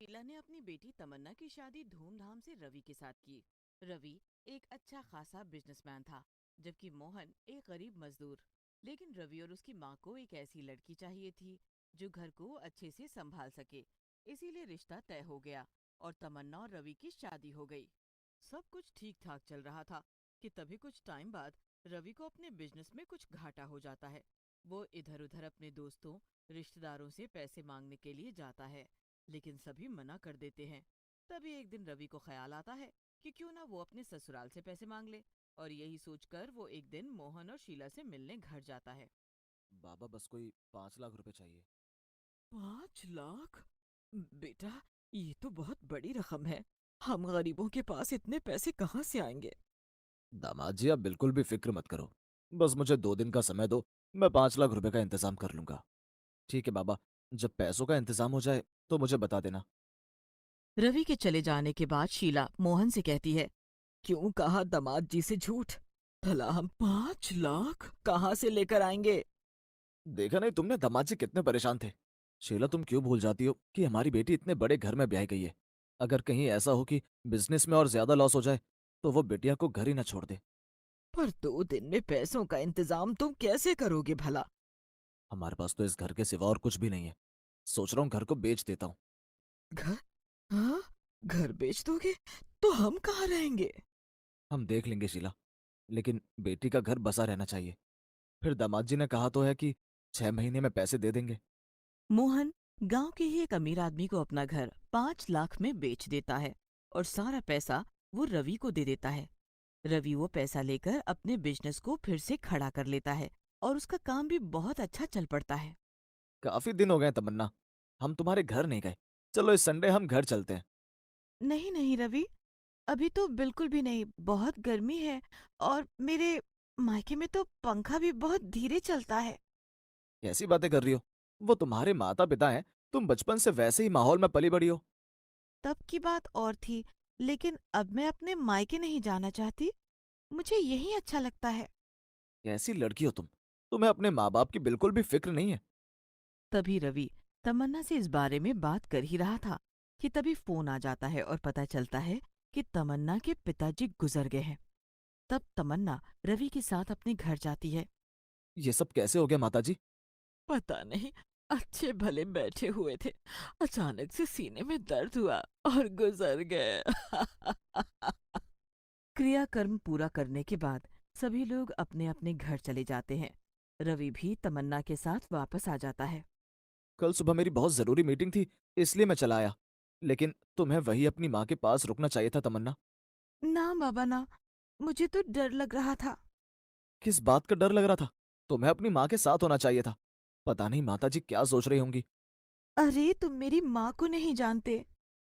शीला ने अपनी बेटी तमन्ना की शादी धूमधाम से रवि के साथ की। रवि एक अच्छा खासा बिजनेसमैन था, जबकि मोहन एक गरीब मजदूर। लेकिन रवि और उसकी माँ को एक ऐसी लड़की चाहिए थी जो घर को अच्छे से संभाल सके। इसीलिए रिश्ता तय हो गया और तमन्ना और रवि की शादी हो गई। सब कुछ ठीक ठाक चल रहा था कि तभी कुछ टाइम बाद रवि को अपने बिजनेस में कुछ घाटा हो जाता है। वो इधर उधर अपने दोस्तों, रिश्तेदारों से पैसे मांगने के लिए जाता है, लेकिन सभी मना कर देते हैं। तभी एक दिन रवि को ख्याल आता है कि क्यों ना वो अपने ससुराल से पैसे मांग ले। और यही सोचकर वो एक दिन मोहन और शीला से मिलने घर जाता है। बाबा बस कोई 5 लाख रुपए चाहिए। 5 लाख? बेटा, ये तो बहुत बड़ी रकम है। हम गरीबों के पास इतने पैसे कहाँ से आएंगे? दामाद जी आप बिल्कुल भी फिक्र मत करो। बस मुझे 2 दिन का समय दो। मैं 5 लाख रुपए का इंतजाम कर लूंगा। ठीक है बाबा। जब पैसों का इंतजाम हो जाए तो मुझे बता देना। रवि के चले जाने के बाद शीला मोहन से कहती है, क्यों कहा दामाद जी से झूठ? भला हम 5 लाख कहाँ से लेकर आएंगे? देखा नहीं तुमने दामाद जी कितने परेशान थे। शीला तुम क्यों भूल जाती हो कि हमारी बेटी इतने बड़े घर में ब्याही गई है। अगर कहीं ऐसा हो कि बिजनेस में और ज्यादा लॉस हो जाए तो वो बिटिया को घर ही ना छोड़ दे। पर 2 दिन में पैसों का इंतजाम तुम कैसे करोगे भला? हमारे पास तो इस घर के सिवा और कुछ भी नहीं है। सोच रहा हूँ घर को बेच देता हूँ। घर? हाँ, घर बेच दोगे तो हम कहाँ रहेंगे? हम देख लेंगे शीला। लेकिन बेटी का घर बसा रहना चाहिए। फिर दामाद जी ने कहा तो है कि 6 महीने में पैसे दे देंगे। मोहन गांव के ही एक अमीर आदमी को अपना घर 5 लाख में बेच देता है और सारा पैसा वो रवि को दे देता है। रवि वो पैसा लेकर अपने बिजनेस को फिर से खड़ा कर लेता है और उसका काम भी बहुत अच्छा चल पड़ता है। काफी दिन हो गए तमन्ना। हम तुम्हारे घर नहीं गए। चलो इस संडे हम घर चलते हैं। नहीं नहीं रवि, अभी तो बिल्कुल भी नहीं, बहुत गर्मी है और मेरे मायके में तो पंखा भी बहुत धीरे चलता है। कैसी बातें कर रही हो। वो तुम्हारे माता पिता हैं। तुम बचपन से वैसे ही माहौल में पली बड़ी हो। तब की बात और थी, लेकिन अब मैं अपने मायके नहीं जाना चाहती। मुझे यही अच्छा लगता है। कैसी लड़की हो तुम। तुम्हें अपने माँ बाप की बिल्कुल भी फिक्र नहीं है। तभी रवि तमन्ना से इस बारे में बात कर ही रहा था कि तभी फोन आ जाता है और पता चलता है कि तमन्ना के पिताजी गुजर गए हैं। तब तमन्ना रवि के साथ अपने घर जाती है। ये सब कैसे हो गया माता जी। पता नहीं, अच्छे भले बैठे हुए थे, अचानक से सीने में दर्द हुआ और गुजर गए। क्रियाकर्म पूरा करने के बाद सभी लोग अपने अपने घर चले जाते हैं। रवि भी तमन्ना के साथ वापस आ जाता है। कल सुबह मेरी बहुत जरूरी मीटिंग थी, इसलिए मैं चला आया। लेकिन तुम्हें वही अपनी माँ के पास रुकना चाहिए था तमन्ना। ना बाबा ना, मुझे तो डर लग रहा था। किस बात का डर लग रहा था। तुम्हें अपनी माँ के साथ होना चाहिए था। पता नहीं माता जी क्या सोच रही होंगी। अरे तुम मेरी माँ को नहीं जानते।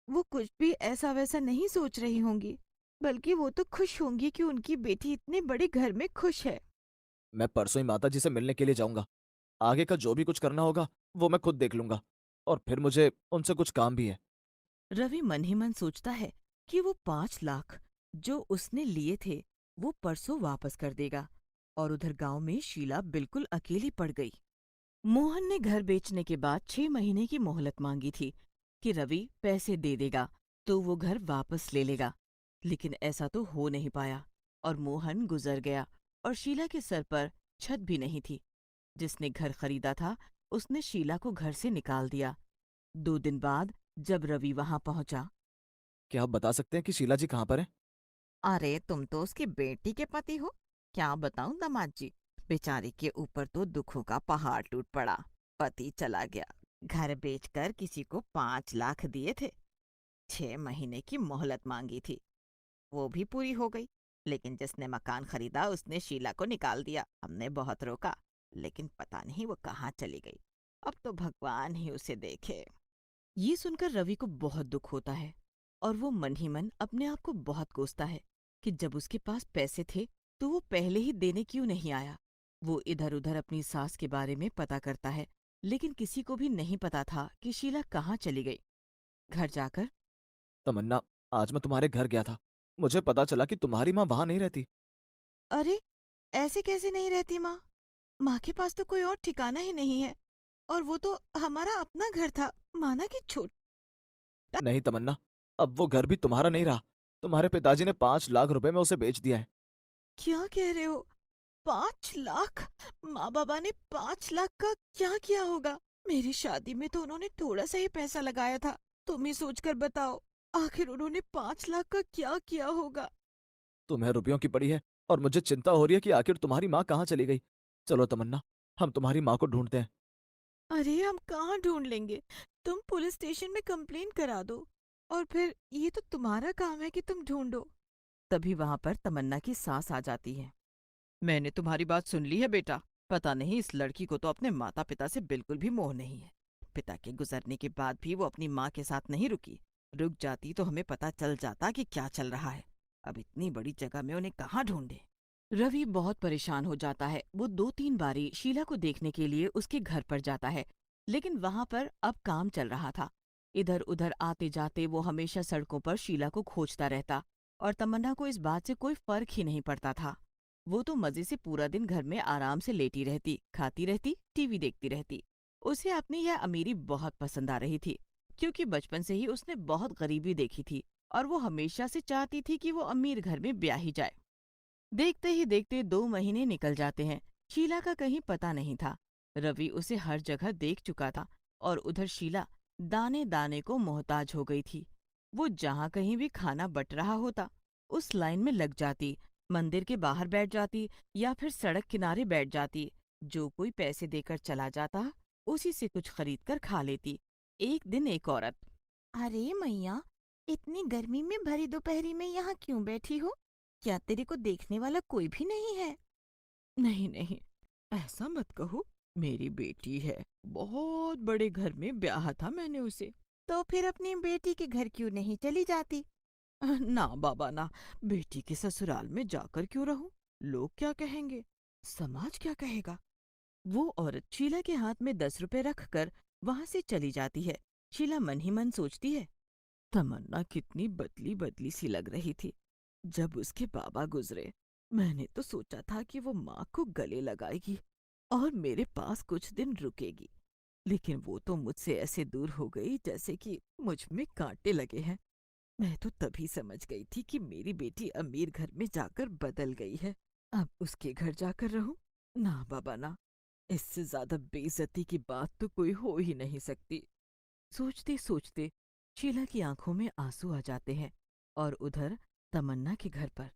वो कुछ भी ऐसा वैसा नहीं सोच रही होंगी, बल्कि वो तो खुश होंगी कि उनकी बेटी इतने बड़े घर में खुश है। मैं परसों ही माता जी से मिलने के लिए जाऊंगा। आगे का जो भी कुछ करना होगा वो मैं खुद देख लूंगा। और फिर मुझे उनसे कुछ काम भी है। रवि मन ही मन सोचता है कि वो 5 लाख जो उसने लिए थे वो परसों वापस कर देगा। और उधर गांव में शीला बिल्कुल अकेली पड़ गई। मोहन ने घर बेचने के बाद 6 महीने की मोहलत मांगी थी कि रवि पैसे दे देगा तो वो घर वापस ले लेगा। लेकिन ऐसा तो हो नहीं पाया और मोहन गुजर गया और शीला के सर पर छत भी नहीं थी। जिसने घर खरीदा था उसने शीला को घर से निकाल दिया। 2 दिन बाद जब रवि वहां पहुंचा। क्या आप बता सकते हैं कि शीला जी कहाँ पर हैं? अरे तुम तो उसकी बेटी के पति हो, क्या बताऊं दामाद जी। बेचारी के ऊपर तो दुखों का पहाड़ टूट पड़ा। पति चला गया, घर बेचकर किसी को 5 लाख दिए थे, 6 महीने की मोहलत मांगी थी, वो भी पूरी हो गई। लेकिन जिसने मकान खरीदा उसने शीला को निकाल दिया। हमने बहुत रोका, लेकिन पता नहीं वो कहाँ चली गई। अब तो भगवान ही उसे देखे। ये सुनकर रवि को बहुत दुख होता है और वो मन ही मन अपने आप को बहुत कोसता है कि जब उसके पास पैसे थे तो वो पहले ही देने क्यों नहीं आया। वो इधर उधर अपनी सास के बारे में पता करता है, लेकिन किसी को भी नहीं पता था कि शीला कहाँ चली गई। घर जाकर, तमन्ना, आज मैं तुम्हारे घर गया था। मुझे पता चला कि तुम्हारी माँ वहां नहीं रहती। अरे ऐसे कैसे नहीं रहती माँ? माँ के पास तो कोई और ठिकाना ही नहीं है और वो तो हमारा अपना घर था, माना कि छोट नहीं तमन्ना, अब वो घर भी तुम्हारा नहीं रहा। तुम्हारे पिताजी ने 5 लाख रुपए में उसे बेच दिया है। क्या कह रहे हो? 5 लाख? माँ बाबा ने 5 लाख का क्या किया होगा? मेरी शादी में तो उन्होंने थोड़ा सा ही पैसा लगाया था। तुम ही सोचकर बताओ, आखिर उन्होंने 5 लाख का क्या किया होगा? तुम्हें रुपयों की पड़ी है और मुझे चिंता हो रही है कि आखिर तुम्हारी माँ कहाँ चली गई। चलो तमन्ना, हम तुम्हारी माँ को ढूंढते हैं। अरे हम कहाँ ढूंढ लेंगे? तुम पुलिस स्टेशन में कंप्लेन करा दो, और फिर ये तो तुम्हारा काम है कि तुम ढूंढो। तभी वहां पर तमन्ना की सास आ जाती है। मैंने तुम्हारी बात सुन ली है बेटा। पता नहीं इस लड़की को तो अपने माता पिता से बिल्कुल भी मोह नहीं है। पिता के गुजरने के बाद भी वो अपनी माँ के साथ नहीं रुकी। रुक जाती तो हमें पता चल जाता कि क्या चल रहा है। अब इतनी बड़ी जगह में उन्हें कहाँ ढूंढे? रवि बहुत परेशान हो जाता है। वो 2-3 बारी शीला को देखने के लिए उसके घर पर जाता है, लेकिन वहां पर अब काम चल रहा था। इधर उधर आते जाते वो हमेशा सड़कों पर शीला को खोजता रहता, और तमन्ना को इस बात से कोई फर्क ही नहीं पड़ता था। वो तो मजे से पूरा दिन घर में आराम से लेटी रहती, खाती रहती, टीवी देखती रहती। उसे अपनी यह अमीरी बहुत पसंद आ रही थी, क्योंकि बचपन से ही उसने बहुत गरीबी देखी थी, और वो हमेशा से चाहती थी कि वो अमीर घर में ब्याही जाए। देखते ही देखते 2 महीने निकल जाते हैं। शीला का कहीं पता नहीं था। रवि उसे हर जगह देख चुका था, और उधर शीला दाने दाने को मोहताज हो गई थी। वो जहाँ कहीं भी खाना बट रहा होता, उस लाइन में लग जाती, मंदिर के बाहर बैठ जाती, या फिर सड़क किनारे बैठ जाती। जो कोई पैसे देकर चला जाता, उसी से कुछ खरीद कर खा लेती। एक दिन एक औरत, अरे मैया, इतनी गर्मी में भरी दोपहरी में यहाँ क्यों बैठी हो? क्या तेरे को देखने वाला कोई भी नहीं है? नहीं नहीं, ऐसा मत कहो। मेरी बेटी है, बहुत बड़े घर में ब्याह था मैंने उसे। तो फिर अपनी बेटी के घर क्यों नहीं चली जाती? ना बाबा ना, बेटी के ससुराल में जाकर क्यों रहूं? लोग क्या कहेंगे? समाज क्या कहेगा? वो औरत शीला के हाथ में 10 रुपए रखकर वहां से चली जाती है। शीला मन ही मन सोचती है, तमन्ना कितनी बदली बदली सी लग रही थी जब उसके बाबा गुजरे। मैंने तो सोचा था कि वो माँ को गले लगाएगी और मेरे पास कुछ दिन रुकेगी, लेकिन वो तो मुझसे ऐसे दूर हो गई जैसे कि मुझ में कांटे लगे हैं। मैं तो तभी समझ गई थी कि मेरी बेटी अमीर घर में जाकर बदल गई है। अब उसके घर जाकर रहूं? ना बाबा ना, इससे ज्यादा बेइज्जती की बात तो कोई हो ही नहीं सकती। सोचते सोचते शीला की आंखों में आंसू आ जाते हैं। और उधर तमन्ना के घर पर,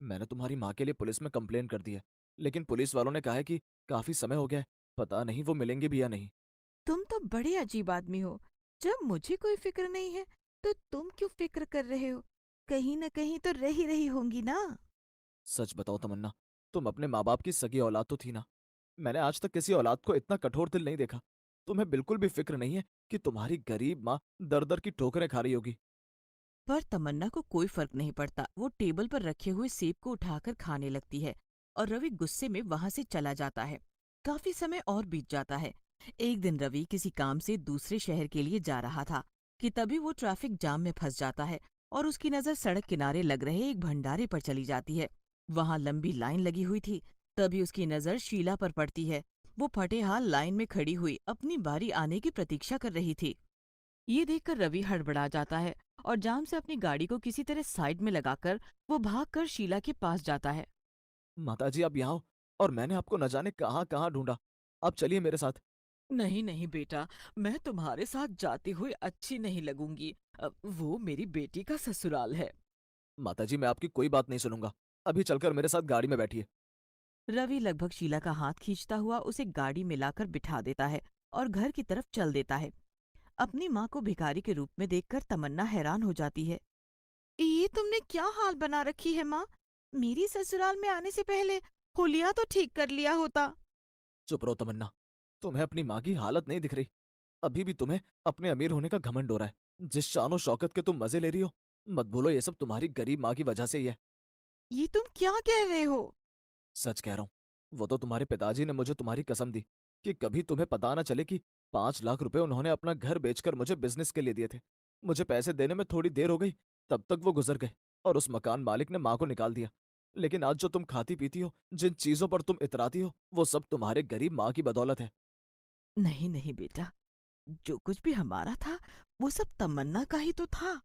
मैंने तुम्हारी माँ के लिए पुलिस में कंप्लेन कर दी है, लेकिन पुलिस वालों ने कहा है कि काफी समय हो गया है, पता नहीं वो मिलेंगे भी या नहीं। तुम तो बड़े अजीब आदमी हो। जब मुझे कोई फिक्र नहीं है, तो तुम क्यों फिक्र कर रहे हो? कहीं न कहीं तो रही रही होंगी ना। सच बताओ तमन्ना, तुम अपने माँ बाप की सगी औलाद तो थी ना। मैंने आज तक किसी औलाद को इतना कठोर दिल नहीं देखा। तुम्हें बिल्कुल भी फिक्र नहीं है कि तुम्हारी गरीब माँ दर दर की ठोकरें खा रही होगी। पर तमन्ना को कोई फर्क नहीं पड़ता। वो टेबल पर रखे हुए सेब को उठाकर खाने लगती है, और रवि गुस्से में वहां से चला जाता है। काफी समय और बीत जाता है। एक दिन रवि किसी काम से दूसरे शहर के लिए जा रहा था कि तभी वो ट्रैफिक जाम में फंस जाता है, और उसकी नजर सड़क किनारे लग रहे एक भंडारे पर चली जाती है। वहां लंबी लाइन लगी हुई थी। तभी उसकी नजर शीला पर पड़ती है। वो फटे हाल लाइन में खड़ी हुई अपनी बारी आने की प्रतीक्षा कर रही थी। ये देखकर रवि हड़बड़ा जाता है, और जाम से अपनी गाड़ी को किसी तरह साइड में लगाकर वो भागकर शीला के पास जाता है। माताजी आप यहाँ हो, और मैंने आपको न जाने कहाँ कहाँ ढूंढा। आप चलिए मेरे साथ। नहीं नहीं बेटा, मैं तुम्हारे साथ जाती हुई अच्छी नहीं लगूंगी। वो मेरी बेटी का ससुराल है। माताजी मैं आपकी कोई बात नहीं सुनूंगा। अभी चलकर मेरे साथ गाड़ी में बैठिए। रवि लगभग शीला का हाथ खींचता हुआ उसे गाड़ी में लाकर बिठा देता है, और घर की तरफ चल देता है। अपनी माँ को भिखारी के रूप में देखकर तमन्ना हैरान हो जाती है। ये तुमने क्या हाल बना रखी है माँ? मेरी ससुराल में आने से पहले हुलिया तो ठीक कर लिया होता। चुप रहो तमन्ना, तुम्हें अपनी माँ की हालत नहीं दिख रही। अभी भी तुम्हें अपने अमीर होने का घमंड हो रहा है। जिस शान और शौकत के तुम मजे ले रही हो, मत भूलो ये सब तुम्हारी गरीब माँ की वजह से ही है। ये तुम क्या कह रहे हो? सच कह रहा हूँ। वो तो तुम्हारे पिताजी ने मुझे तुम्हारी कसम दी कि कभी तुम्हें पता ना चले कि 5 लाख रुपए उन्होंने अपना घर बेचकर मुझे बिजनेस के लिए दिए थे। मुझे पैसे देने में थोड़ी देर हो गई, तब तक वो गुजर गए, और उस मकान मालिक ने माँ को निकाल दिया। लेकिन आज जो तुम खाती पीती हो, जिन चीजों पर तुम इतराती हो, वो सब तुम्हारे गरीब माँ की बदौलत है। नहीं नहीं बेटा, जो कुछ भी हमारा था वो सब तमन्ना का ही तो था।